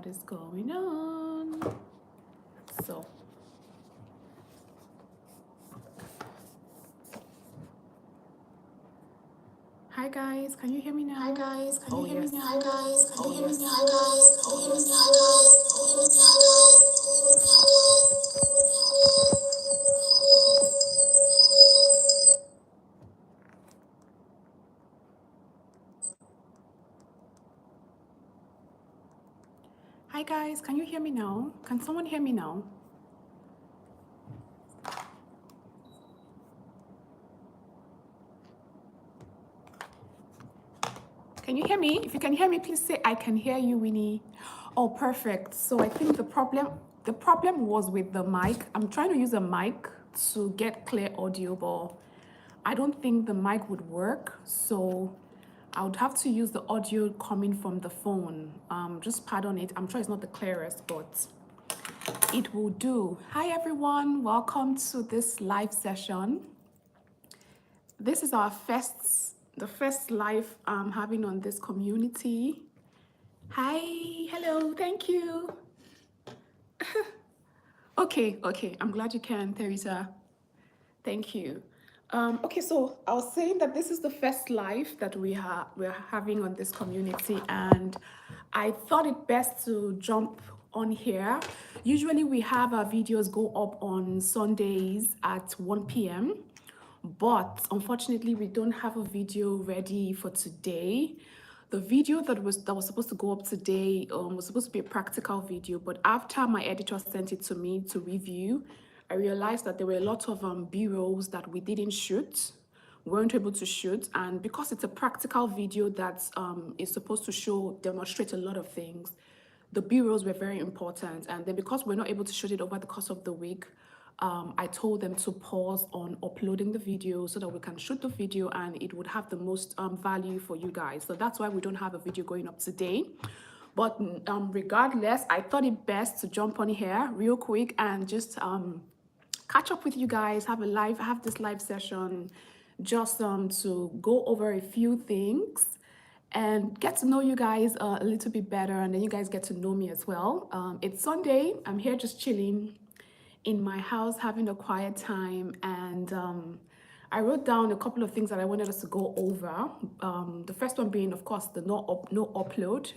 what is going on. So, hi guys, can you hear me now? Hi guys, can you hear me Yes. now? Hi guys, can you hear me now? Yes. Hi guys, can you hear me now? Hi guys, can you hear me now? Hi guys, can you hear me Hi guys, can you hear me now? Can someone hear me now? Can you hear me? If you can hear me, please say I can hear you, Winnie. Oh, perfect. So I think the problem was with the mic. I'm trying to use a mic to get clear audio, but I don't think the mic would work. So I would have to use the audio coming from the phone. Just pardon it. I'm sure it's not the clearest, but it will do. Hi everyone, welcome to this live session. This is the first live I'm having on this community. Hi, hello, thank you. Okay, I'm glad you can, Teresa. Thank you. Okay, so I was saying that this is the first live that we're having on this community, and I thought it best to jump on here. Usually we have our videos go up on Sundays at 1 p.m. But unfortunately, we don't have a video ready for today. The video that was supposed to go up today was supposed to be a practical video, but after my editor sent it to me to review, I realized that there were a lot of B-rolls that we didn't shoot, weren't able to shoot, and because it's a practical video that is supposed to demonstrate a lot of things, the B-rolls were very important. And then because we're not able to shoot it over the course of the week, I told them to pause on uploading the video so that we can shoot the video and it would have the most value for you guys. So that's why we don't have a video going up today. But regardless, I thought it best to jump on here real quick and just catch up with you guys, have this live session just to go over a few things and get to know you guys a little bit better, and then you guys get to know me as well. It's Sunday. I'm here just chilling in my house, having a quiet time, and I wrote down a couple of things that I wanted us to go over. The first one being, of course, the no upload.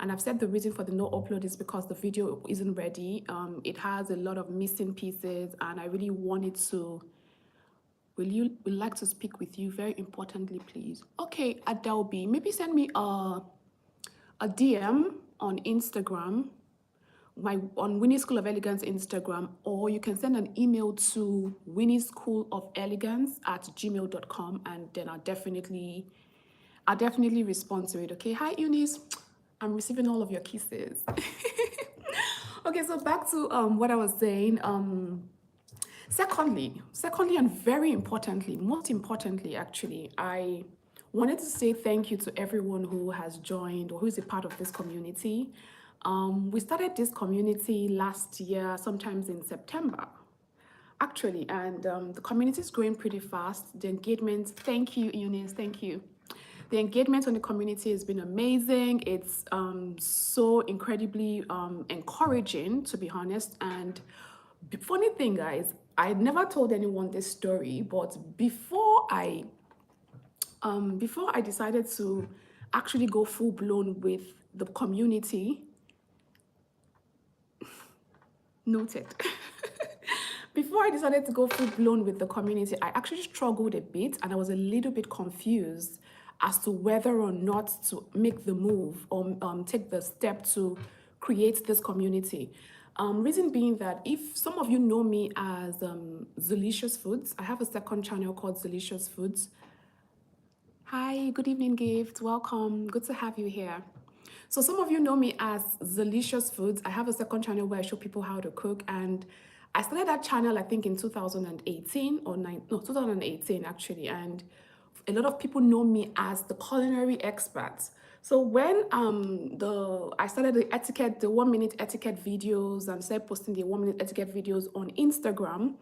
And I've said the reason for the no upload is because the video isn't ready. It has a lot of missing pieces, and I really wanted to. Would like to speak with you very importantly, please. Okay, Adelby, maybe send me a DM on Instagram, on Winnie School of Elegance Instagram, or you can send an email to winnieschoolofelegance@gmail.com, and then I'll definitely respond to it. Okay, hi Eunice, I'm receiving all of your kisses. Okay, so back to what I was saying. Secondly, and very importantly, most importantly, actually, I wanted to say thank you to everyone who has joined or who is a part of this community. We started this community last year, sometimes in September, actually, and the community is growing pretty fast. The engagement, thank you, Eunice, thank you. The engagement on the community has been amazing. It's so incredibly encouraging, to be honest. And the funny thing, guys, I never told anyone this story, but before I decided to actually go full blown with the community, noted. Before I decided to go full blown with the community, I actually struggled a bit and I was a little bit confused as to whether or not to make the move or take the step to create this community. Reason being that if some of you know me as Delicious Foods, I have a second channel called Delicious Foods. Hi, good evening, Gift. Welcome. Good to have you here. So some of you know me as Delicious Foods. I have a second channel where I show people how to cook, and I started that channel I think in 2018 or 2018 actually, and a lot of people know me as the culinary expert. So when I started the 1 minute etiquette videos and started posting the 1 minute etiquette videos on Instagram,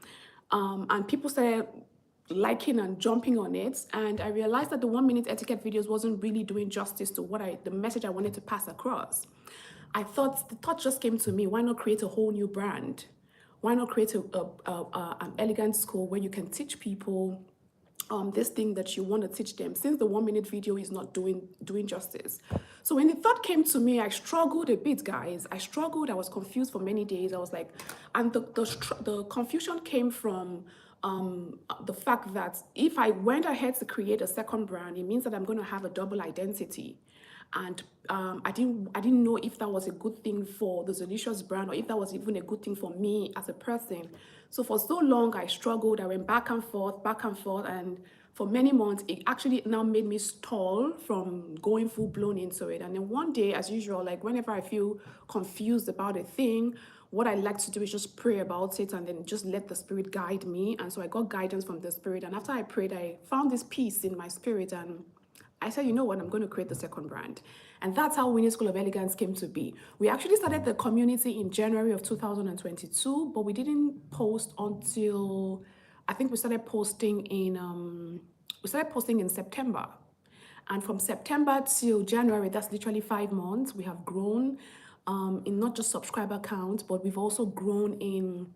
and people started liking and jumping on it, and I realized that the 1 minute etiquette videos wasn't really doing justice to the message I wanted to pass across. the thought just came to me, why not create a whole new brand? Why not create an elegant school where you can teach people this thing that you want to teach them, since the 1 minute video is not doing justice. So when the thought came to me, I struggled a bit, guys. I struggled. I was confused for many days. I was like, and the confusion came from the fact that if I went ahead to create a second brand, it means that I'm going to have a double identity. And I didn't know if that was a good thing for the Zelicious brand, or if that was even a good thing for me as a person. So for so long I struggled. I went back and forth, and for many months it actually now made me stall from going full blown into it. And then one day, as usual, like whenever I feel confused about a thing, what I like to do is just pray about it and then just let the spirit guide me. And so I got guidance from the spirit, and after I prayed, I found this peace in my spirit, and I said, you know what, I'm going to create the second brand. And that's how Winning School of Elegance came to be. We actually started the community in January of 2022, but we didn't post until, I think we started posting in September. And from September till January, that's literally 5 months, we have grown in not just subscriber count, but we've also grown in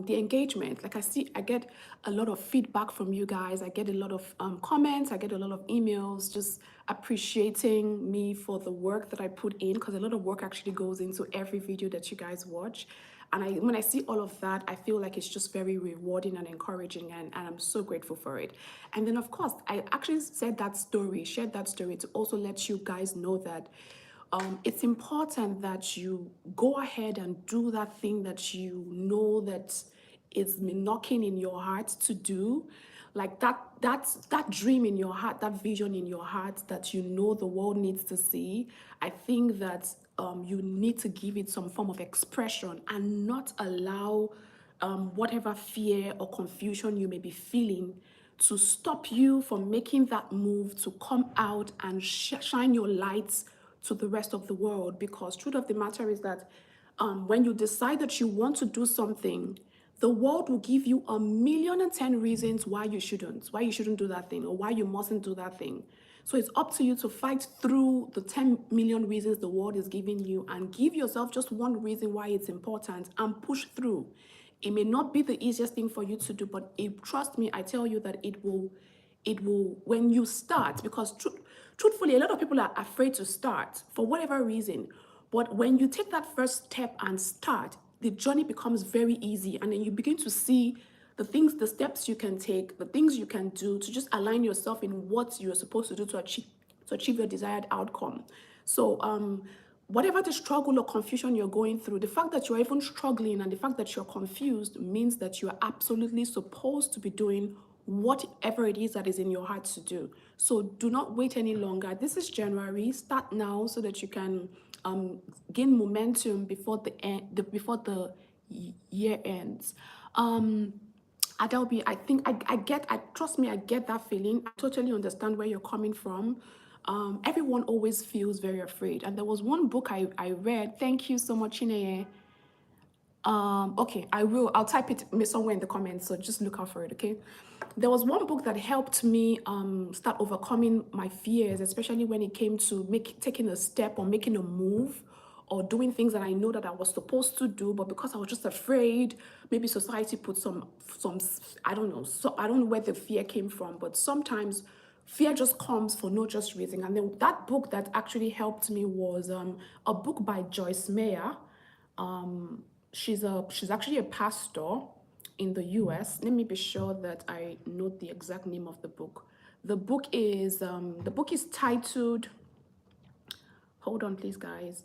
the engagement. Like I get a lot of feedback from you guys. I get a lot of comments. I get a lot of emails just appreciating me for the work that I put in, because a lot of work actually goes into every video that you guys watch. And when I see all of that, I feel like it's just very rewarding and encouraging, and I'm so grateful for it. And then, of course, I actually shared that story to also let you guys know that it's important that you go ahead and do that thing that you know that is knocking in your heart to do, like that dream in your heart, that vision in your heart that you know the world needs to see. I think that you need to give it some form of expression and not allow whatever fear or confusion you may be feeling to stop you from making that move to come out and shine your lights to the rest of the world. Because truth of the matter is that when you decide that you want to do something, the world will give you 1,000,010 reasons why you shouldn't do that thing, or why you mustn't do that thing. So it's up to you to fight through the 10 million reasons the world is giving you, and give yourself just one reason why it's important, and push through. It may not be the easiest thing for you to do, but trust me, I tell you that it will when you start, because truthfully, a lot of people are afraid to start for whatever reason. But when you take that first step and start, the journey becomes very easy, and then you begin to see the steps you can take, the things you can do to just align yourself in what you're supposed to do to achieve your desired outcome. So whatever the struggle or confusion you're going through, the fact that you're even struggling and the fact that you're confused means that you're absolutely supposed to be doing whatever it is that is in your heart to do. So do not wait any longer. This is January. Start now so that you can gain momentum before before the year ends. Adelby, I think I trust me, I get that feeling. I totally understand where you're coming from. Everyone always feels very afraid. And there was one book I read. Thank you so much, Chineye. Okay, I'll type it somewhere in the comments, so just look out for it, okay? There was one book that helped me start overcoming my fears, especially when it came to taking a step or making a move or doing things that I know that I was supposed to do, but because I was just afraid, maybe society put some I don't know, so I don't know where the fear came from, but sometimes fear just comes for no just reason. And then that book that actually helped me was a book by Joyce Meyer. She's actually a pastor in the US. Let me be sure that I note the exact name of the book. The book is titled, hold on please guys.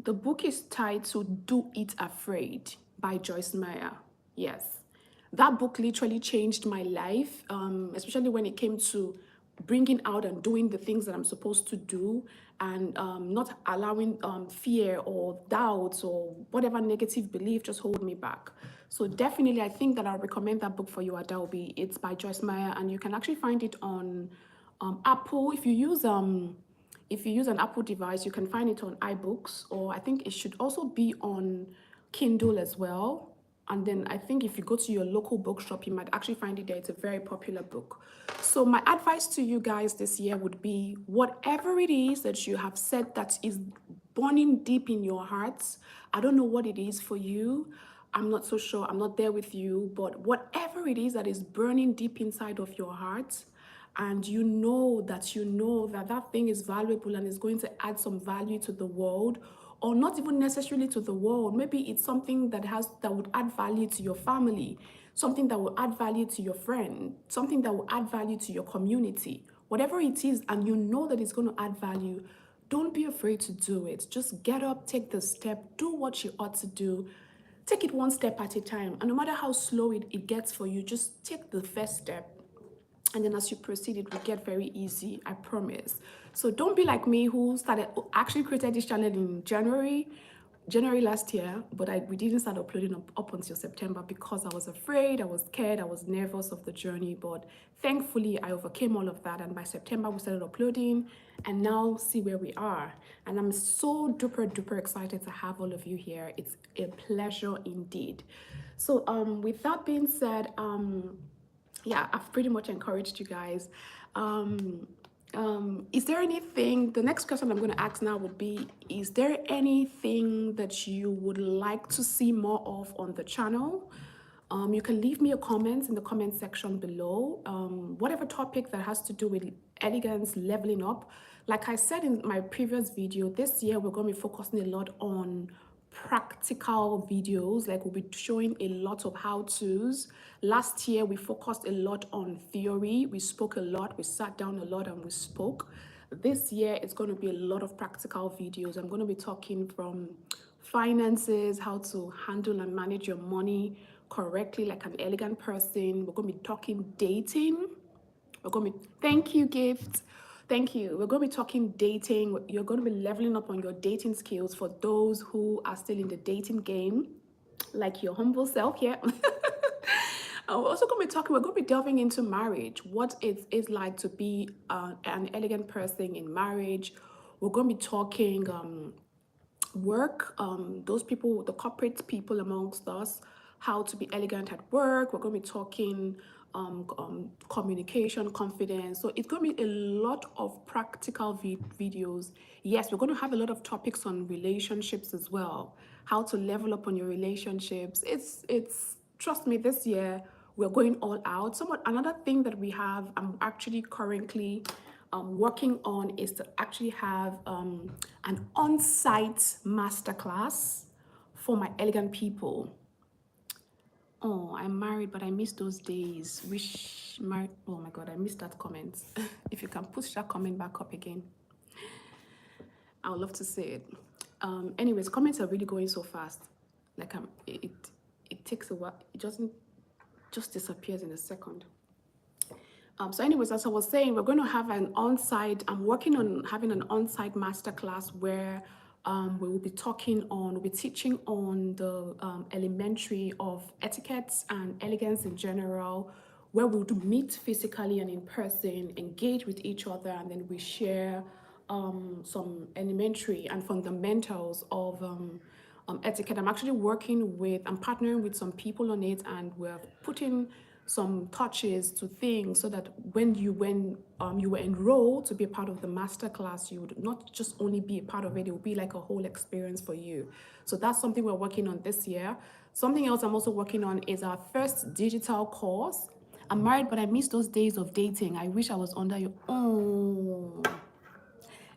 The book is titled Do It Afraid by Joyce Meyer. Yes. That book literally changed my life, especially when it came to bringing out and doing the things that I'm supposed to do, and not allowing fear or doubts or whatever negative belief just hold me back. So definitely, I think that I'll recommend that book for you, Adelby. It's by Joyce Meyer, and you can actually find it on Apple. If you use an Apple device, you can find it on iBooks, or I think it should also be on Kindle as well. And then I think if you go to your local bookshop, you might actually find it there. It's a very popular book. So my advice to you guys this year would be whatever it is that you have said that is burning deep in your hearts. I don't know what it is for you. I'm not so sure. I'm not there with you. But whatever it is that is burning deep inside of your heart, and you know that that thing is valuable and is going to add some value to the world, or not even necessarily to the world, maybe it's something that would add value to your family, something that will add value to your friend, something that will add value to your community, whatever it is, and you know that it's going to add value. Don't be afraid to do it. Just get up, take the step, do what you ought to do. Take it one step at a time, and no matter how slow it gets for you, just take the first step, and then as you proceed it will get very easy, I promise. So don't be like me, who actually created this channel in January last year, but we didn't start uploading up until September because I was afraid, I was scared, I was nervous of the journey. But thankfully I overcame all of that, and by September we started uploading, and now see where we are. And I'm so duper excited to have all of you here. It's a pleasure indeed. So with that being said, yeah, I've pretty much encouraged you guys. Is there anything, the next question I'm going to ask now would be, is there anything that you would like to see more of on the channel? You can leave me a comment in the comment section below. Whatever topic that has to do with elegance, leveling up. Like I said in my previous video, this year we're going to be focusing a lot on practical videos. Like we'll be showing a lot of how-tos. Last year we focused a lot on theory. We spoke a lot, we sat down a lot and we spoke. This year it's going to be a lot of practical videos. I'm going to be talking from finances, how to handle and manage your money correctly like an elegant person. We're going to be talking dating. Thank you, Gift. Thank you. We're going to be talking dating. You're going to be leveling up on your dating skills for those who are still in the dating game, like your humble self here. We're going to be delving into marriage, what it is like to be an elegant person in marriage. We're going to be talking work, those people, the corporate people amongst us, how to be elegant at work. We're going to be talking communication, confidence. So it's going to be a lot of practical videos. Yes, we're going to have a lot of topics on relationships as well, how to level up on your relationships. It's trust me, this year we're going all out. Another thing that we have, I'm actually currently working on, is to actually have an on-site masterclass for my elegant people. Oh, I'm married, but I miss those days. Oh my God, I missed that comment. If you can push that comment back up again, I would love to see it. Anyways, comments are really going so fast. Like it takes a while. It doesn't just disappears in a second. So anyways, as I was saying, we're going to have an on-site, I'm working on having an on-site masterclass where we'll be teaching on the elementary of etiquettes and elegance in general, where we'll meet physically and in person, engage with each other, and then we share some elementary and fundamentals of etiquette. I'm partnering with some people on it, and we're putting some touches to things so that when you were enrolled to be a part of the master class, you would not just only be a part of it, it would be like a whole experience for you. So that's something we're working on this year. Something else I'm also working on is our first digital course. I'm married, but I miss those days of dating. I wish I was under your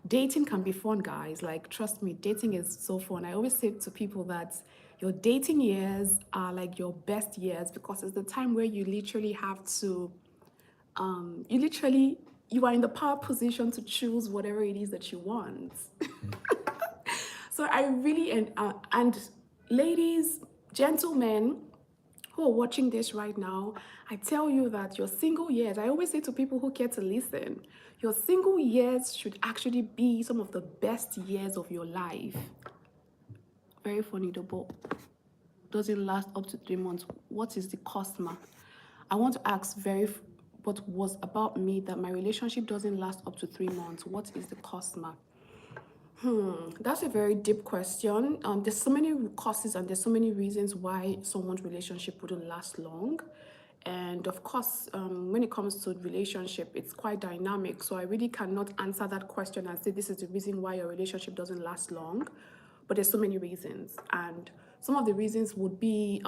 dating can be fun, guys. Like, trust me, dating is so fun. I always say to people that your dating years are like your best years, because it's the time where you literally have to, you are in the power position to choose whatever it is that you want. So I really, and ladies, gentlemen, who are watching this right now, I tell you that your single years, I always say to people who care to listen, your single years should actually be some of the best years of your life. Very funny, the book doesn't last up to 3 months. What is the cost, ma? I want to ask what was about me that my relationship doesn't last up to 3 months. What is the cost, ma? That's a very deep question. There's so many causes and there's so many reasons why someone's relationship wouldn't last long. And of course, when it comes to relationship, it's quite dynamic. So I really cannot answer that question and say this is the reason why your relationship doesn't last long. But there's so many reasons. And some of the reasons would be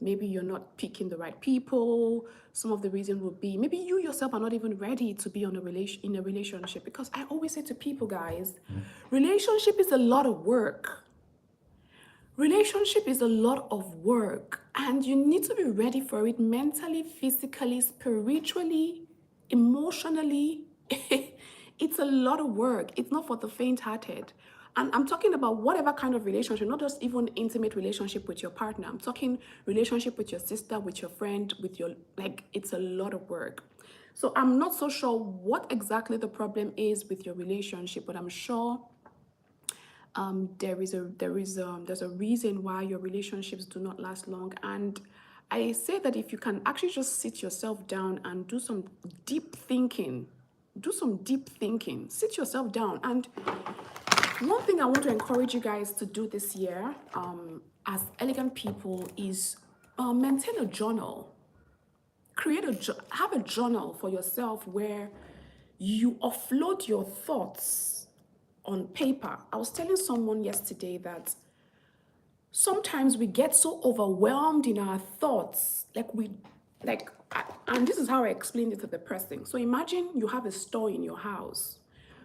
maybe you're not picking the right people. Some of the reason would be maybe you yourself are not even ready to be in a relationship. Because I always say to people, guys, relationship is a lot of work. Relationship is a lot of work, and you need to be ready for it mentally, physically, spiritually, emotionally. It's a lot of work. It's not for the faint-hearted. And I'm talking about whatever kind of relationship, not just even intimate relationship with your partner. I'm talking relationship with your sister, with your friend, with your, like, it's a lot of work. So I'm not so sure what exactly the problem is with your relationship, but I'm sure there's a reason why your relationships do not last long. And I say that if you can actually just sit yourself down and do some deep thinking, sit yourself down. And one thing I want to encourage you guys to do this year, as elegant people, is maintain a journal. Have a journal for yourself where you offload your thoughts on paper. I was telling someone yesterday that sometimes we get so overwhelmed in our thoughts, and this is how I explained it to the person. So imagine you have a store in your house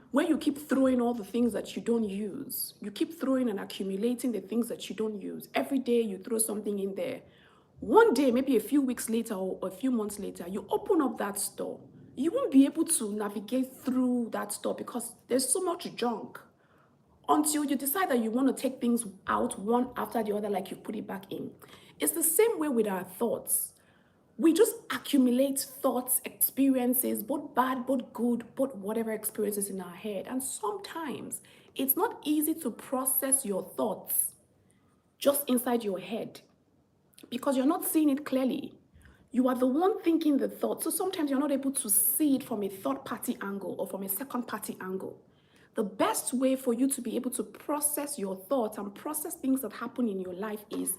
where you keep throwing all the things that you don't use. You keep throwing and accumulating the things that you don't use. Every day you throw something in there. One day, maybe a few weeks later or a few months later, you open up that store. You won't be able to navigate through that store because there's so much junk until you decide that you want to take things out one after the other, like you put it back in. It's the same way with our thoughts. We just accumulate thoughts, experiences, both bad, both good, both whatever experiences in our head. And sometimes it's not easy to process your thoughts just inside your head because you're not seeing it clearly. You are the one thinking the thought. So sometimes you're not able to see it from a third party angle or from a second party angle. The best way for you to be able to process your thoughts and process things that happen in your life is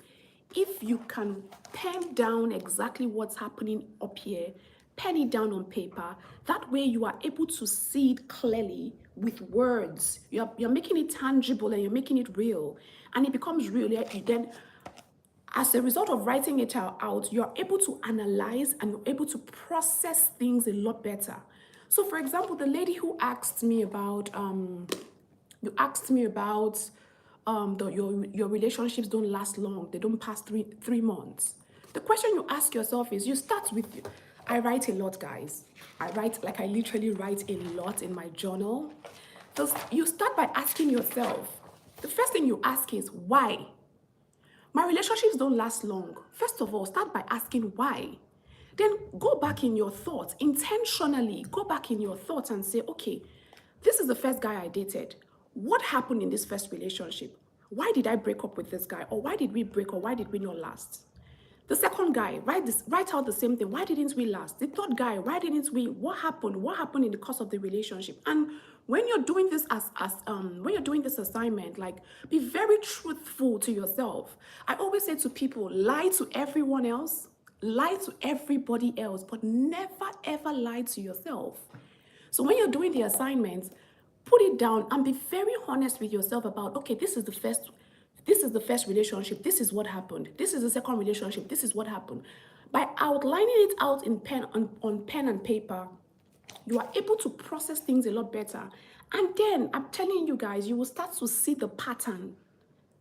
if you can pen down exactly what's happening up here, pen it down on paper. That way you are able to see it clearly with words. You're making it tangible and you're making it real. And it becomes real. Then as a result of writing it out, you're able to analyze and you're able to process things a lot better. So, for example, the lady who asked me about, you asked me about your relationships don't last long; they don't pass three months. The question you ask yourself is, you start with, I write a lot, guys. I literally write a lot in my journal. So you start by asking yourself. The first thing you ask is why. My relationships don't last long. First of all, start by asking why. Then go back in your thoughts, intentionally go back in your thoughts and say, okay, this is the first guy I dated. What happened in this first relationship? Why did I break up with this guy? Or why did we break? Or why did we not last? The second guy, write out the same thing. Why didn't we last? The third guy, why didn't we? What happened? What happened in the course of the relationship? And when you're doing this when you're doing this assignment, like, be very truthful to yourself. I always say to people, lie to everyone else, lie to everybody else, but never ever lie to yourself. So when you're doing the assignments, put it down and be very honest with yourself about, okay, this is the first relationship, this is what happened. This is the second relationship, this is what happened. By outlining it out in on pen and paper, you are able to process things a lot better. And then I'm telling you guys, you will start to see the pattern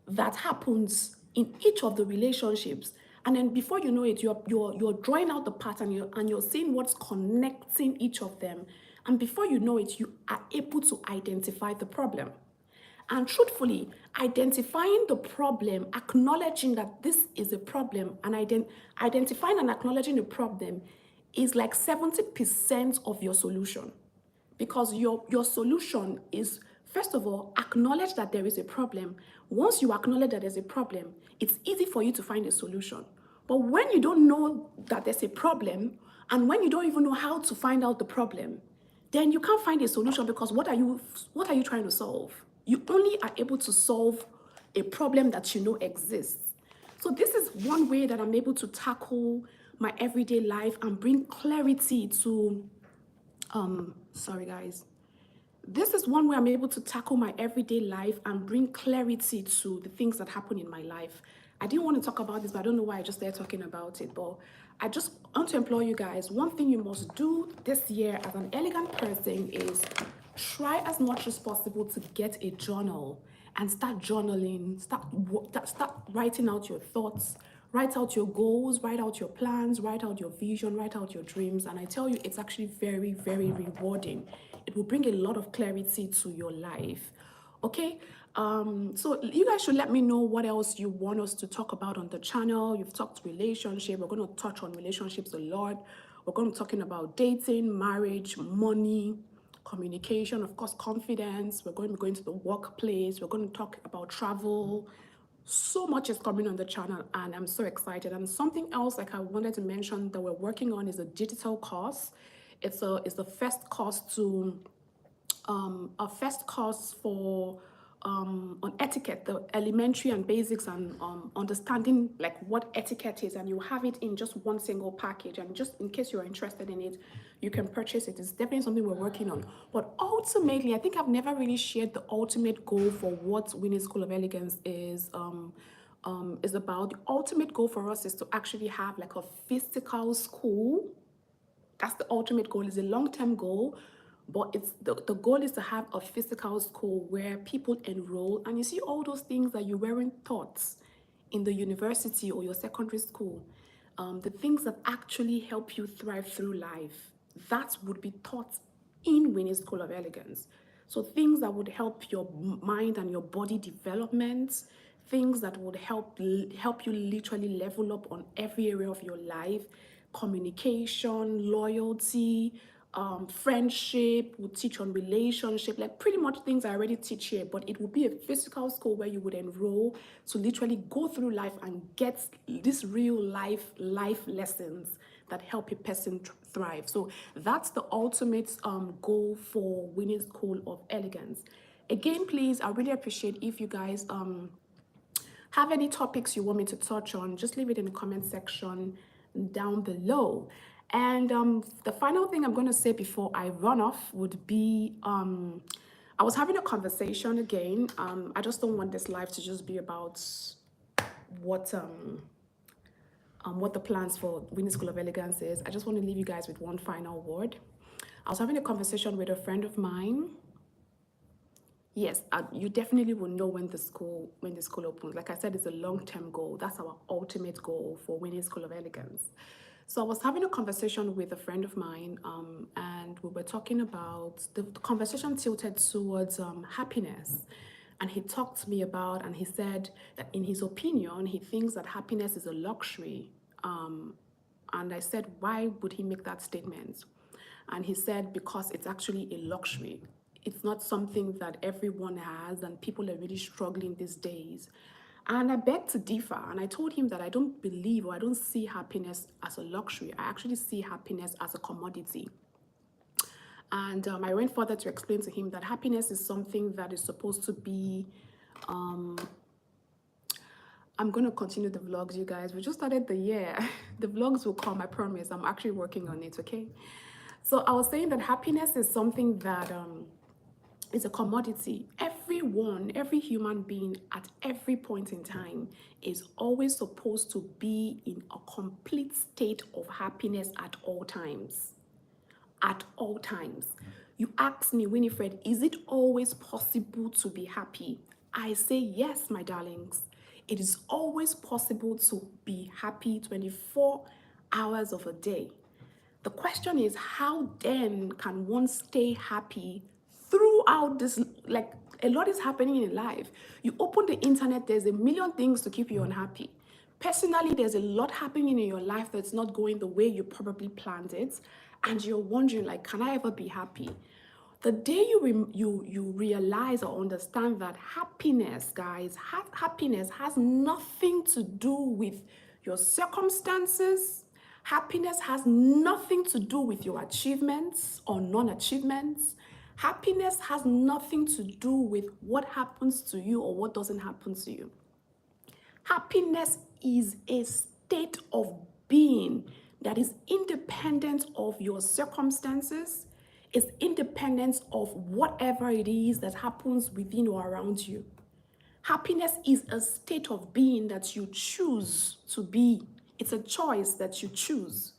that happens in each of the relationships. And then before you know it, you're drawing out the pattern and you're seeing what's connecting each of them. And before you know it, you are able to identify the problem. And truthfully, identifying the problem, acknowledging that this is a problem, and identifying and acknowledging the problem is like 70% of your solution. Because your solution is, first of all, acknowledge that there is a problem. Once you acknowledge that there's a problem, it's easy for you to find a solution. But when you don't know that there's a problem, and when you don't even know how to find out the problem, then you can't find a solution because what are you trying to solve? You only are able to solve a problem that you know exists. So this is one way that I'm able to tackle my everyday life and bring clarity to sorry guys. This is one way I'm able to tackle my everyday life and bring clarity to the things that happen in my life. I didn't want to talk about this, but I don't know why I just started talking about it. But I just want to implore you guys, one thing you must do this year as an elegant person is try as much as possible to get a journal and start journaling, start writing out your thoughts, write out your goals, write out your plans, write out your vision, write out your dreams. And I tell you, it's actually very, very rewarding. It will bring a lot of clarity to your life. Okay, so you guys should let me know what else you want us to talk about on the channel. You've talked relationship. We're going to touch on relationships a lot. We're going to be talking about dating, marriage, money, communication, of course, confidence. We're going to be going to the workplace. We're going to talk about travel. So much is coming on the channel, and I'm so excited. And something else like I wanted to mention that we're working on is a digital course. It's the first course to a first course for on etiquette, the elementary and basics, and understanding like what etiquette is, and you have it in just one single package. And just in case you're interested in it, you can purchase it. It's definitely something we're working on. But ultimately, I think I've never really shared the ultimate goal for what Winning School of Elegance is about. The ultimate goal for us is to actually have like a physical school. That's the ultimate goal. It's a long-term goal, but it's the goal is to have a physical school where people enroll, and you see all those things that you weren't taught in the university or your secondary school, the things that actually help you thrive through life, that would be taught in Winnie School of Elegance. So things that would help your mind and your body development, things that would help you literally level up on every area of your life, communication, loyalty, friendship, would teach on relationship, like pretty much things I already teach here, but it would be a physical school where you would enroll to literally go through life and get these real life lessons that help a person thrive. So that's the ultimate goal for Winning School of Elegance. Again, please, I really appreciate if you guys have any topics you want me to touch on, just leave it in the comment section down below. And the final thing I'm going to say before I run off would be I was having a conversation again. I just don't want this life to just be about what what the plans for Winning School of Elegance is. I just want to leave you guys with one final word. I was having a conversation with a friend of mine. Yes, you definitely will know when the school opens. Like I said, it's a long-term goal. That's our ultimate goal for Winning School of Elegance. So I was having a conversation with a friend of mine, and we were talking about the conversation tilted towards happiness. And he talked to me about, and he said that in his opinion, he thinks that happiness is a luxury. And I said, why would he make that statement? And he said, because it's actually a luxury. It's not something that everyone has, and people are really struggling these days. And I beg to differ. And I told him that I don't believe or I don't see happiness as a luxury. I actually see happiness as a commodity. And I went further to explain to him that happiness is something that is supposed to be. I'm going to continue the vlogs, you guys. We just started the year. The vlogs will come, I promise. I'm actually working on it, okay? So I was saying that happiness is something that is a commodity. Everyone, every human being at every point in time is always supposed to be in a complete state of happiness at all times. At all times. You ask me, Winifred, is it always possible to be happy? I say yes, my darlings. It is always possible to be happy 24 hours of a day. The question is, how then can one stay happy throughout this? Like, a lot is happening in life. You open the internet, there's a million things to keep you unhappy. Personally, there's a lot happening in your life that's not going the way you probably planned it, and you're wondering, like, can I ever be happy? The day you realize or understand that happiness, guys, happiness has nothing to do with your circumstances. Happiness has nothing to do with your achievements or non-achievements. Happiness has nothing to do with what happens to you or what doesn't happen to you. Happiness is a state of being that is independent of your circumstances, is independent of whatever it is that happens within or around you. Happiness is a state of being that you choose to be. It's a choice that you choose.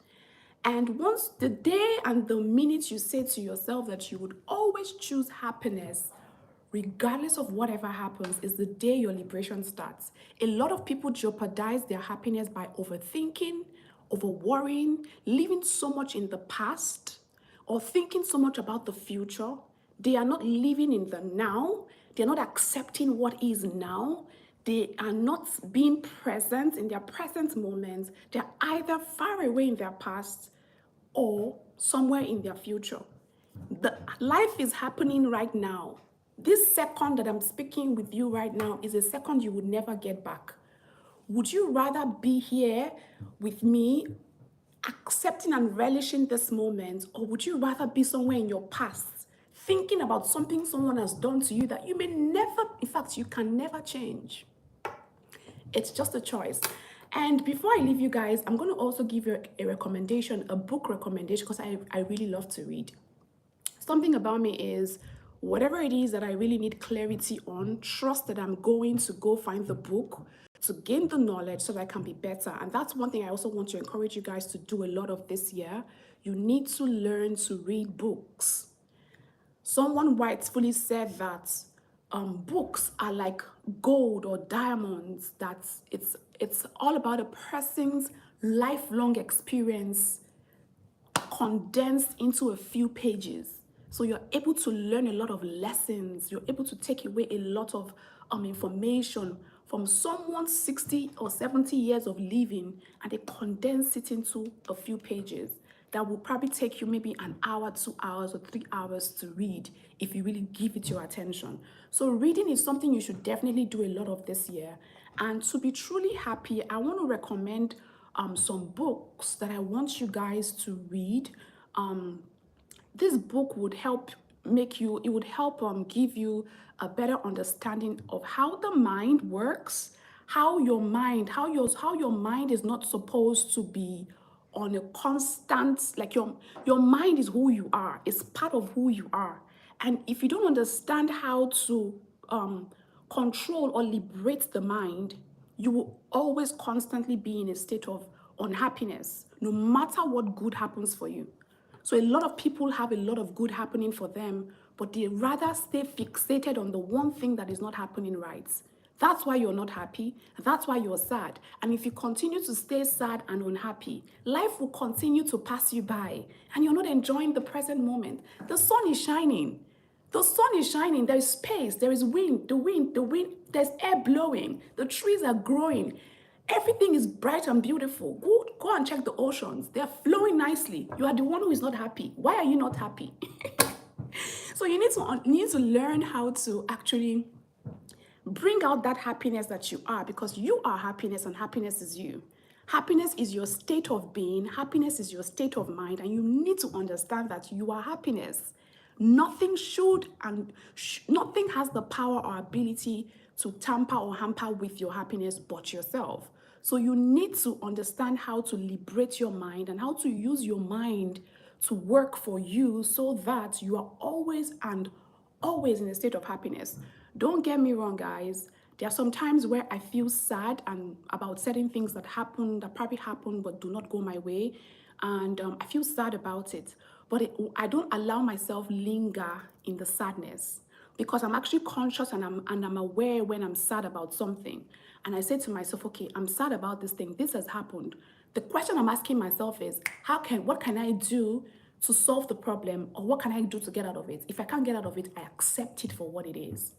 And once the day and the minute you say to yourself that you would always choose happiness, regardless of whatever happens, is the day your liberation starts. A lot of people jeopardize their happiness by overthinking, over worrying, living so much in the past, or thinking so much about the future. They are not living in the now. They're not accepting what is now. They are not being present in their present moment. They're either far away in their past or somewhere in their future. The life is happening right now. This second that I'm speaking with you right now is a second you would never get back. Would you rather be here with me, accepting and relishing this moment, or would you rather be somewhere in your past, thinking about something someone has done to you that you may never, in fact, you can never change? It's just a choice. And before I leave you guys, I'm going to also give you a recommendation, a book recommendation, because I really love to read. Something about me is whatever it is that I really need clarity on, trust that I'm going to go find the book to gain the knowledge so that I can be better. And that's one thing I also want to encourage you guys to do a lot of this year. You need to learn to read books. Someone rightfully said that books are like gold or diamonds, that it's all about a person's lifelong experience condensed into a few pages. So you're able to learn a lot of lessons. You're able to take away a lot of information from someone's 60 or 70 years of living, and they condense it into a few pages that will probably take you maybe an hour, 2 hours, or 3 hours to read if you really give it your attention. So reading is something you should definitely do a lot of this year. And to be truly happy, I want to recommend some books that I want you guys to read. This book would help it would help give you a better understanding of how the mind works, how your mind is not supposed to be on a constant, like your mind is who you are, it's part of who you are. And if you don't understand how to control or liberate the mind, you will always constantly be in a state of unhappiness, no matter what good happens for you. So a lot of people have a lot of good happening for them, but they rather stay fixated on the one thing that is not happening right. That's why you're not happy. That's why you're sad. And if you continue to stay sad and unhappy, life will continue to pass you by and you're not enjoying the present moment. The sun is shining. The sun is shining. There is space. There is wind. The wind, there's air blowing. The trees are growing. Everything is bright and beautiful. Go and check the oceans. They're flowing nicely. You are the one who is not happy. Why are you not happy? So you need to learn how to actually bring out that happiness that you are, because you are happiness and happiness is you. Happiness is your state of being. Happiness is your state of mind. And you need to understand that you are happiness. Nothing should and nothing has the power or ability to tamper or hamper with your happiness but yourself. So you need to understand how to liberate your mind and how to use your mind to work for you so that you are always in a state of happiness. Don't get me wrong, guys. There are some times where I feel sad and about certain things that happen, that probably happen, but do not go my way. And I feel sad about it. But I don't allow myself linger in the sadness, because I'm actually conscious and I'm aware when I'm sad about something. And I say to myself, okay, I'm sad about this thing. This has happened. The question I'm asking myself is, what can I do to solve the problem, or what can I do to get out of it? If I can't get out of it, I accept it for what it is.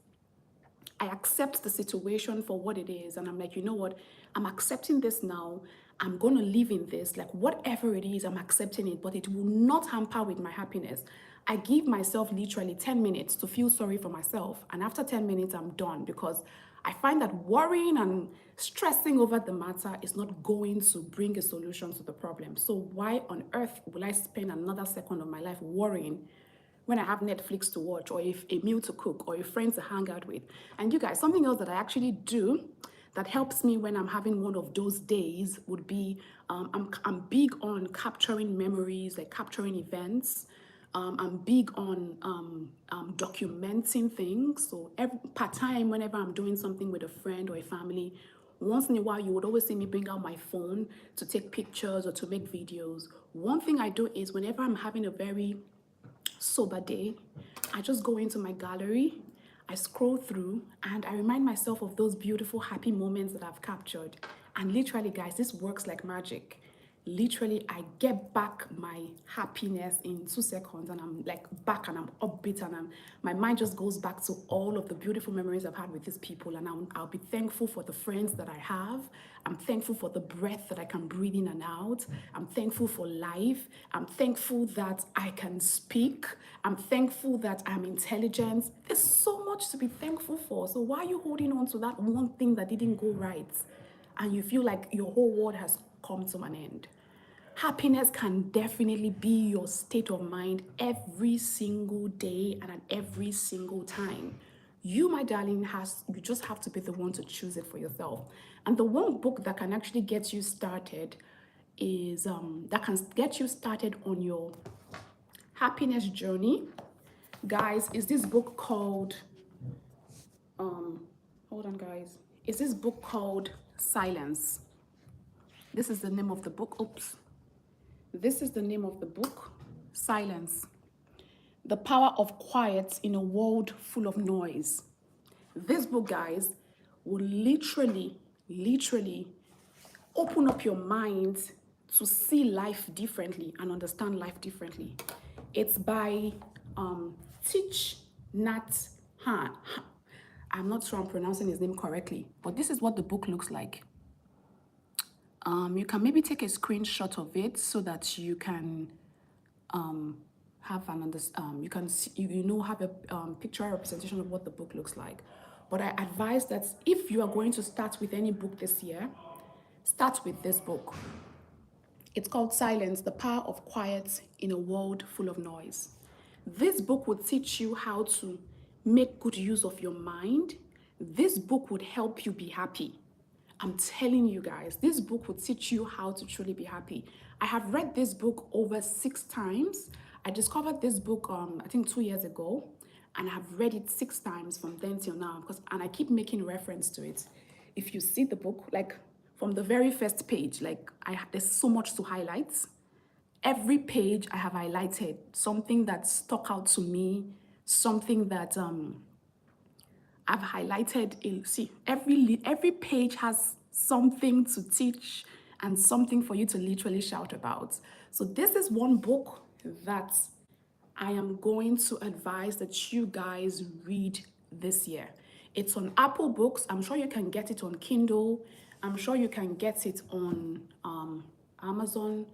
I accept the situation for what it is. And I'm like, you know what? I'm accepting this now. I'm going to live in this. Like, whatever it is, I'm accepting it, but it will not hamper with my happiness. I give myself literally 10 minutes to feel sorry for myself. And after 10 minutes, I'm done, because I find that worrying and stressing over the matter is not going to bring a solution to the problem. So why on earth will I spend another second of my life worrying when I have Netflix to watch, or if a meal to cook, or a friend to hang out with. And you guys, something else that I actually do that helps me when I'm having one of those days would be I'm big on capturing memories, like capturing events. I'm big on documenting things. So every part time, whenever I'm doing something with a friend or a family, once in a while, you would always see me bring out my phone to take pictures or to make videos. One thing I do is whenever I'm having a very sober day, I just go into my gallery, I scroll through, and I remind myself of those beautiful, happy moments that I've captured. And literally, guys, this works like magic. Literally, I get back my happiness in 2 seconds, and I'm like back and I'm upbeat, and my mind just goes back to all of the beautiful memories I've had with these people. And I'll be thankful for the friends that I have. I'm thankful for the breath that I can breathe in and out. I'm thankful for life. I'm thankful that I can speak. I'm thankful that I'm intelligent. There's so much to be thankful for. So why are you holding on to that one thing that didn't go right and you feel like your whole world has come to an end? Happiness can definitely be your state of mind every single day and at every single time. You, my darling, you just have to be the one to choose it for yourself. And the one book that can actually get you started is that can get you started on your happiness journey, guys, is this book called hold on, guys. Is this book called Silence? This is the name of the book. Oops. This is the name of the book, Silence. The Power of Quiet in a World Full of Noise. This book, guys, will literally open up your mind to see life differently and understand life differently. It's by Teach Nat Han. I'm not sure I'm pronouncing his name correctly, but this is what the book looks like. You can maybe take a screenshot of it so that you can have an you can see, have a picture representation of what the book looks like. But I advise that if you are going to start with any book this year, start with this book. It's called Silence, The Power of Quiet in a World Full of Noise. This book will teach you how to make good use of your mind. This book would help you be happy. I'm telling you guys, this book will teach you how to truly be happy. I have read this book over 6 times. I discovered this book, I think 2 years ago, and I've read it 6 times from then till now, and I keep making reference to it. If you see the book, like from the very first page, like there's so much to highlight. Every page I have highlighted something that stuck out to me, something that I've highlighted. See, every page has something to teach and something for you to literally shout about. So this is one book that I am going to advise that you guys read this year. It's on Apple Books. I'm sure you can get it on Kindle. I'm sure you can get it on Amazon.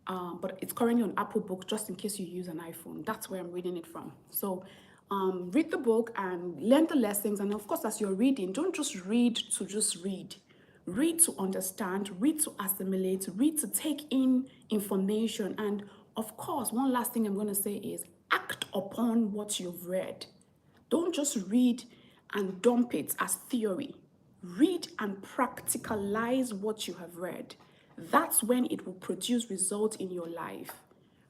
But it's currently on Apple Books just in case you use an iPhone. That's where I'm reading it from. So read the book and learn the lessons. And of course, as you're reading, don't just read to just read. Read to understand, read to assimilate, read to take in information. And of course, one last thing I'm going to say is act upon what you've read. Don't just read and dump it as theory. Read and practicalize what you have read. That's when it will produce results in your life.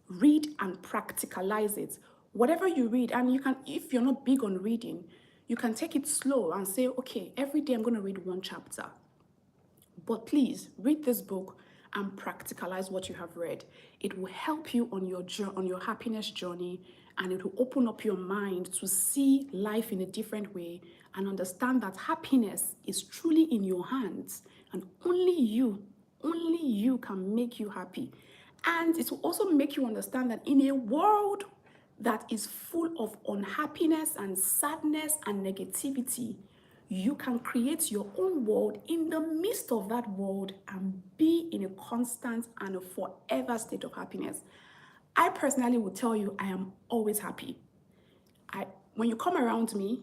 Read and practicalize it. Whatever you read, and you can, if you're not big on reading, you can take it slow and say, okay, every day I'm going to read 1 chapter. But please read this book and practicalize what you have read. It will help you on your happiness journey, and it will open up your mind to see life in a different way and understand that happiness is truly in your hands, and only you can make you happy. And it will also make you understand that in a world that is full of unhappiness and sadness and negativity, you can create your own world in the midst of that world and be in a constant and a forever state of happiness. I personally will tell you, I am always happy. When you come around me,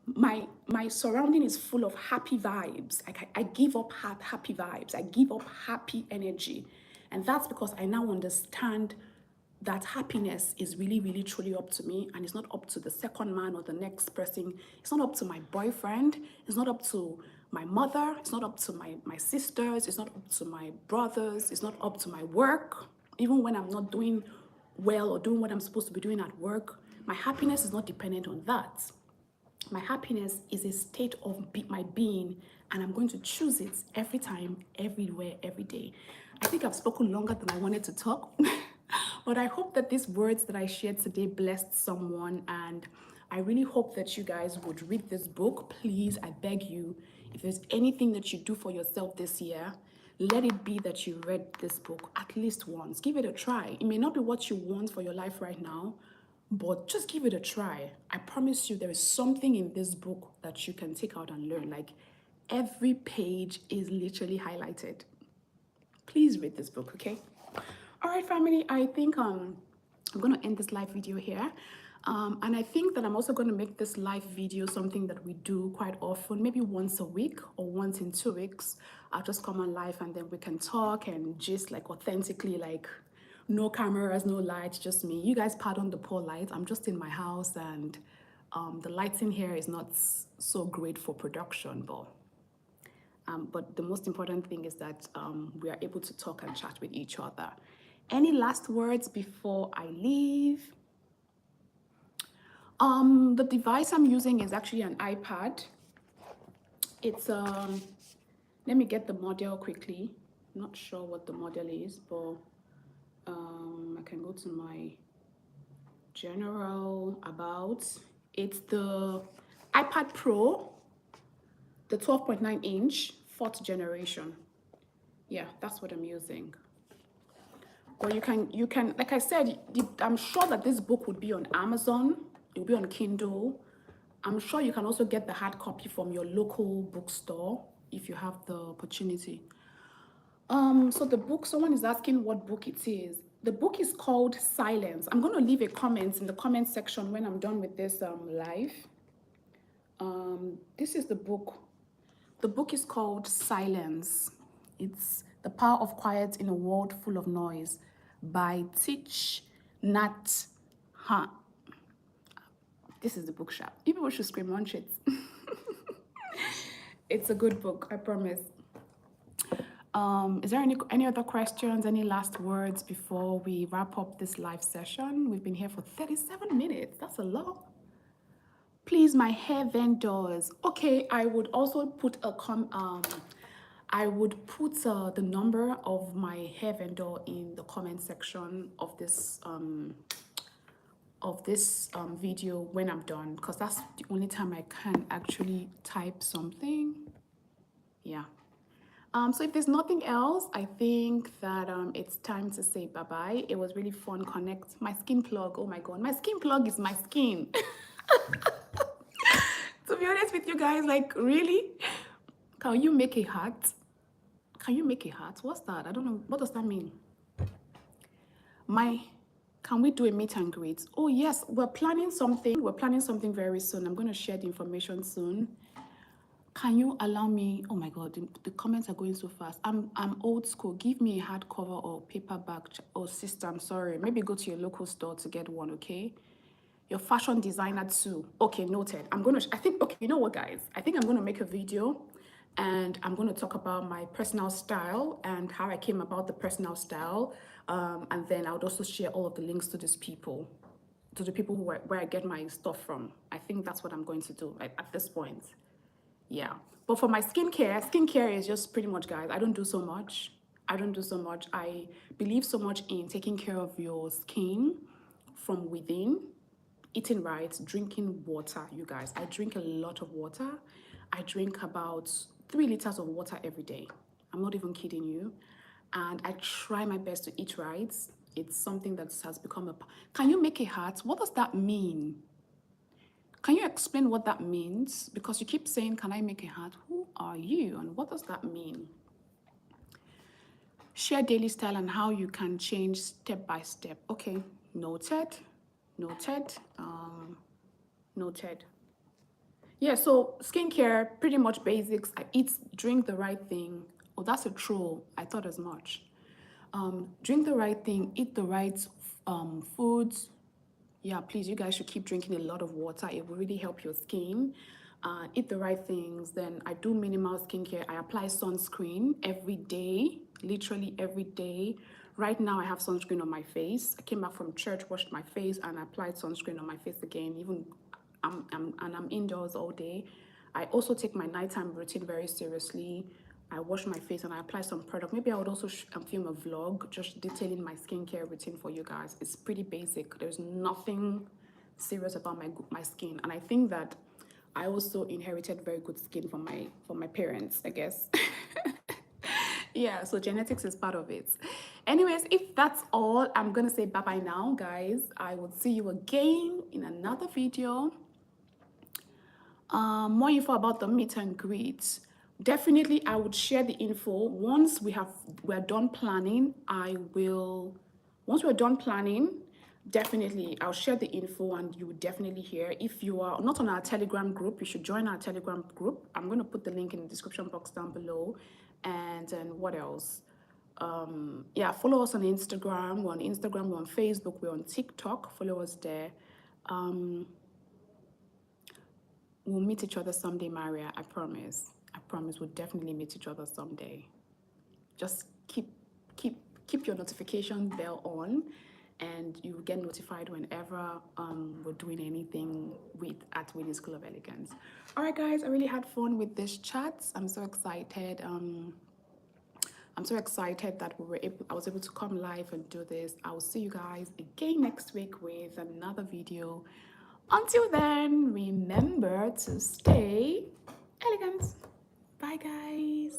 my surrounding is full of happy vibes. I give up happy vibes. I give up happy energy. And that's because I now understand that happiness is really, really, truly up to me, and it's not up to the second man or the next person. It's not up to my boyfriend. It's not up to my mother. It's not up to my sisters. It's not up to my brothers. It's not up to my work. Even when I'm not doing well or doing what I'm supposed to be doing at work, my happiness is not dependent on that. My happiness is a state of my being, and I'm going to choose it every time, everywhere, every day. I think I've spoken longer than I wanted to talk, but I hope that these words that I shared today blessed someone, and I really hope that you guys would read this book. Please, I beg you, if there's anything that you do for yourself this year, let it be that you read this book at least once. Give it a try. It may not be what you want for your life right now, but just give it a try. I promise you, there is something in this book that you can take out and learn. Like, every page is literally highlighted. Please read this book, okay? All right, family, I think I'm going to end this live video here. And I think that I'm also going to make this live video something that we do quite often, maybe once a week or once in 2 weeks. I'll just come on live and then we can talk and just like authentically, like no cameras, no lights, just me. You guys pardon the poor light. I'm just in my house, and the lighting here is not so great for production, but the most important thing is that we are able to talk and chat with each other. Any last words before I leave? The device I'm using is actually an iPad. It's let me get the model quickly. Not sure what the model is, but I can go to my general about. It's the iPad Pro, the 12.9-inch, 4th generation. Yeah, that's what I'm using. Or you can, like I said, I'm sure that this book would be on Amazon. It will be on Kindle. I'm sure you can also get the hard copy from your local bookstore if you have the opportunity. So the book, someone is asking what book it is. The book is called Silence. I'm going to leave a comment in the comment section when I'm done with this live. This is the book. The book is called Silence. It's The Power of Quiet in a World Full of Noise by Thich Nhat Hanh. This is the bookshop. You people should scream on shit. It's a good book, I promise. Is there any other questions, any last words before we wrap up this live session? We've been here for 37 minutes. That's a lot. Please, my hair vendors. Okay, I would also put a I would put the number of my hair vendor in the comment section of this video when I'm done, because that's the only time I can actually type something. Yeah. So if there's nothing else, I think that it's time to say bye-bye. It was really fun. Connect. My skin plug. Oh my God. My skin plug is my skin. To be honest with you guys, like, really? Can you make a hat? Can you make a hat? What's that? I don't know. What does that mean? Can we do a meet and greet? Oh yes, we're planning something. We're planning something very soon. I'm going to share the information soon. Can you allow me? Oh my God, the comments are going so fast. I'm old school. Give me a hardcover or paperback. Oh sister, I'm sorry. Maybe go to your local store to get one, okay? Your fashion designer too. Okay, noted. Okay, you know what, guys? I think I'm gonna make a video and I'm gonna talk about my personal style and how I came about the personal style. And then I would also share all of the links to these people, to the people where I get my stuff from. I think that's what I'm going to do at this point. Yeah. But for my skincare is just pretty much, guys, I don't do so much. I believe so much in taking care of your skin from within, eating right, drinking water, you guys. I drink a lot of water. I drink about 3 liters of water every day. I'm not even kidding you. And I try my best to eat right. It's something that has become a... Can you make a heart? What does that mean? Can you explain what that means? Because you keep saying, can I make a heart? Who are you? And what does that mean? Share daily style and how you can change step by step. Okay, noted. Noted. Yeah, so skincare, pretty much basics. I drink the right thing. Oh, that's a troll. I thought as much. Drink the right thing, eat the right foods. Yeah, please, you guys should keep drinking a lot of water. It will really help your skin. Eat the right things. Then I do minimal skincare. I apply sunscreen every day, literally every day. Right now, I have sunscreen on my face. I came back from church, washed my face, and applied sunscreen on my face again. Even I'm indoors all day. I also take my nighttime routine very seriously. I wash my face and I apply some product. Maybe I would also film a vlog just detailing my skincare routine for you guys. It's pretty basic. There's nothing serious about my skin, and I think that I also inherited very good skin from my parents, I guess. Yeah, so genetics is part of it. Anyways, if that's all, I'm gonna say bye bye now, guys. I will see you again in another video. More info about the meet and greet. Definitely, I would share the info once we're done planning. Once we're done planning, definitely I'll share the info and you will definitely hear. If you are not on our Telegram group, you should join our Telegram group. I'm going to put the link in the description box down below. And then what else? Yeah, follow us on Instagram. We're on Instagram, we're on Facebook, we're on TikTok. Follow us there. We'll meet each other someday, Maria. I promise. I promise we'll definitely meet each other someday. Just keep keep your notification bell on, and you will get notified whenever we're doing anything with at Winnie School of Elegance. All right, guys, I really had fun with this chat. I'm so excited. I'm so excited that I was able to come live and do this. I will see you guys again next week with another video. Until then, remember to stay elegant. Bye, guys.